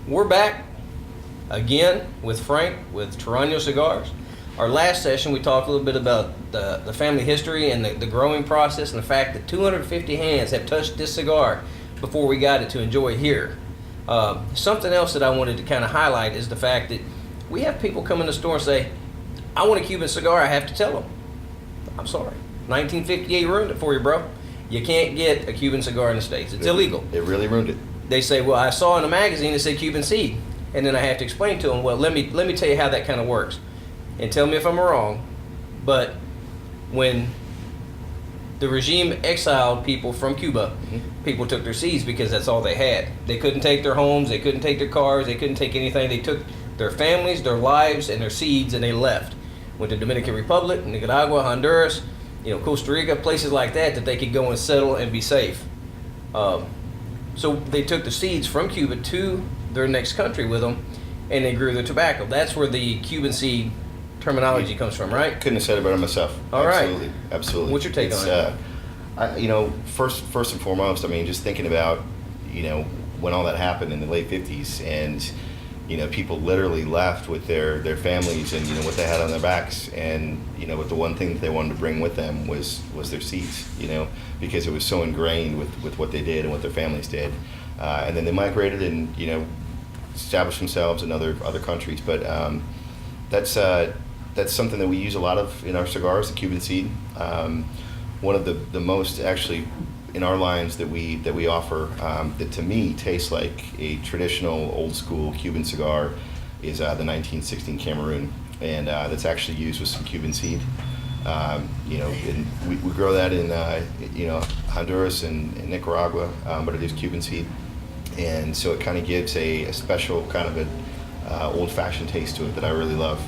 We're back again with Frank with Torano Cigars. Our last session, we talked a little bit about the family history and the growing process and the fact that 250 hands have touched this cigar before we got it to enjoy here. Something else that I wanted to kind of highlight is the fact that we have people come in the store and say, I want a Cuban cigar. I have to tell them, I'm sorry, 1958 ruined it for you, bro. You can't get a Cuban cigar in the States. It's illegal. It really ruined it. They say, well, I saw in a magazine it said Cuban seed. And then I have to explain to them, well, let me tell you how that kind of works. And tell me if I'm wrong, but when the regime exiled people from Cuba, people took their seeds because that's all they had. They couldn't take their homes, they couldn't take their cars, they couldn't take anything. They took their families, their lives, and their seeds, and they left. Went to Dominican Republic, Nicaragua, Honduras, Costa Rica, places like that they could go and settle and be safe. So they took the seeds from Cuba to their next country with them, and they grew their tobacco. That's where the Cuban seed terminology comes from, right? Couldn't have said it better myself. All right. Absolutely. What's your take on it? First and foremost, I mean, just thinking about, when all that happened in the late 50s, and people literally left with their families and what they had on their backs, and with the one thing that they wanted to bring with them was their seeds, because it was so ingrained with what they did and what their families did, and then they migrated and established themselves in other countries. But that's something that we use a lot of in our cigars, the Cuban seed. One of the most actually in our lines that we offer that to me tastes like a traditional old school Cuban cigar is the 1916 Cameroon, and that's actually used with some Cuban seed. And we grow that in Honduras and Nicaragua, but it is Cuban seed, and so it kind of gives a special kind of a old-fashioned taste to it that I really love.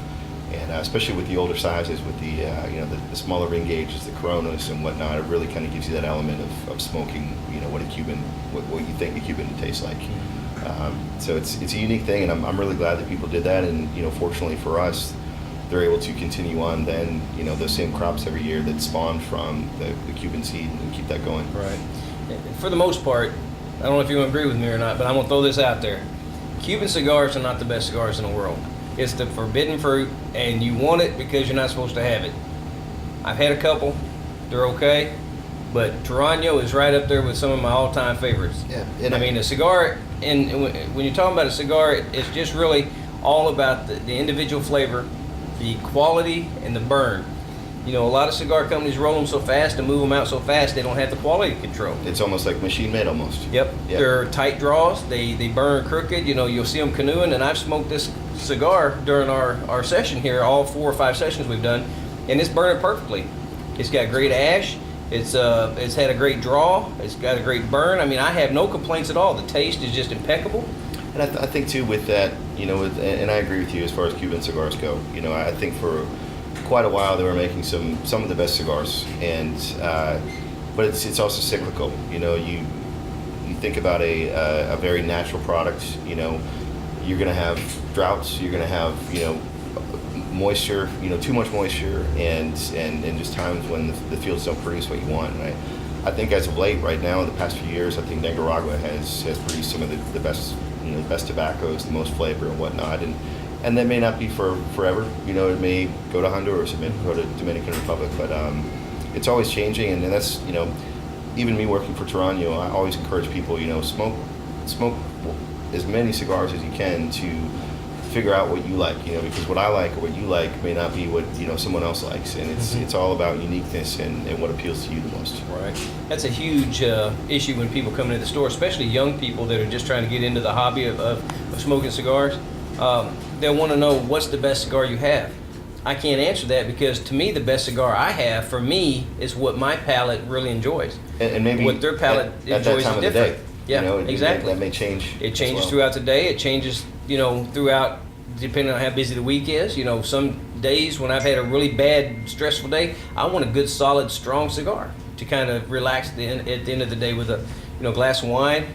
And especially with the older sizes, with the smaller ring gauges, the Coronas and whatnot, it really kind of gives you that element of smoking, what a Cuban, what you think a Cuban tastes like. So it's a unique thing, and I'm really glad that people did that. And fortunately for us, they're able to continue on then those same crops every year that spawned from the Cuban seed and keep that going. Right. For the most part, I don't know if you agree with me or not, but I'm gonna throw this out there: Cuban cigars are not the best cigars in the world. It's the forbidden fruit, and you want it because you're not supposed to have it. I've had a couple, they're okay, but Torano is right up there with some of my all-time favorites. Yeah. I mean, a cigar, and when you're talking about a cigar, it's just really all about the individual flavor, the quality, and the burn. A lot of cigar companies roll them so fast and move them out so fast, they don't have the quality control. It's almost like machine made almost. Yep. They're tight draws, they burn crooked, you'll see them canoeing, and I've smoked this cigar during our session here, all 4 or 5 sessions we've done, and it's burning perfectly. It's got great ash, it's had a great draw, it's got a great burn. I mean, I have no complaints at all. The taste is just impeccable. And I think too with that, and I agree with you as far as Cuban cigars go. I think for quite a while they were making some of the best cigars, and but it's also cyclical. You think about a very natural product. You're gonna have droughts. You're gonna have moisture. Too much moisture, and just times when the fields don't produce what you want. Right. I think as of late, right now, in the past few years, I think Nicaragua has produced some of the best the best tobaccos, the most flavor and whatnot, and that may not be for forever. It may go to Honduras, it may go to Dominican Republic, but it's always changing, and that's even me working for Torano, I always encourage people, smoke as many cigars as you can to figure out what you like, because what I like or what you like may not be what someone else likes, and it's all about uniqueness and what appeals to you the most. Right. That's a huge issue when people come into the store, especially young people that are just trying to get into the hobby of smoking cigars. They'll want to know what's the best cigar you have. I can't answer that because to me the best cigar I have for me is what my palate really enjoys. And maybe what their palate enjoys is different. Day, yeah, exactly. That may change. It changes throughout the day. It changes, throughout depending on how busy the week is. Some days when I've had a really bad, stressful day, I want a good, solid, strong cigar to kind of relax at the end of the day with a glass of wine,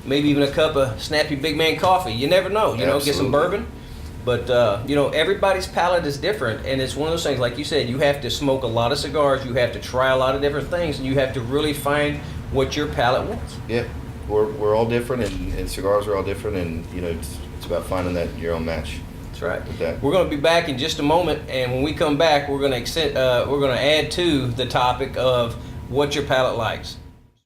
maybe even a cup of snappy big man coffee. You never know. Get some bourbon. But, everybody's palate is different, and it's one of those things, like you said, you have to smoke a lot of cigars, you have to try a lot of different things, and you have to really find what your palate wants. Yeah. we're all different, and cigars are all different, and you know it's about finding that your own match. That's right. With that. We're going to be back in just a moment, and when we come back, we're going to add to the topic of what your palate likes.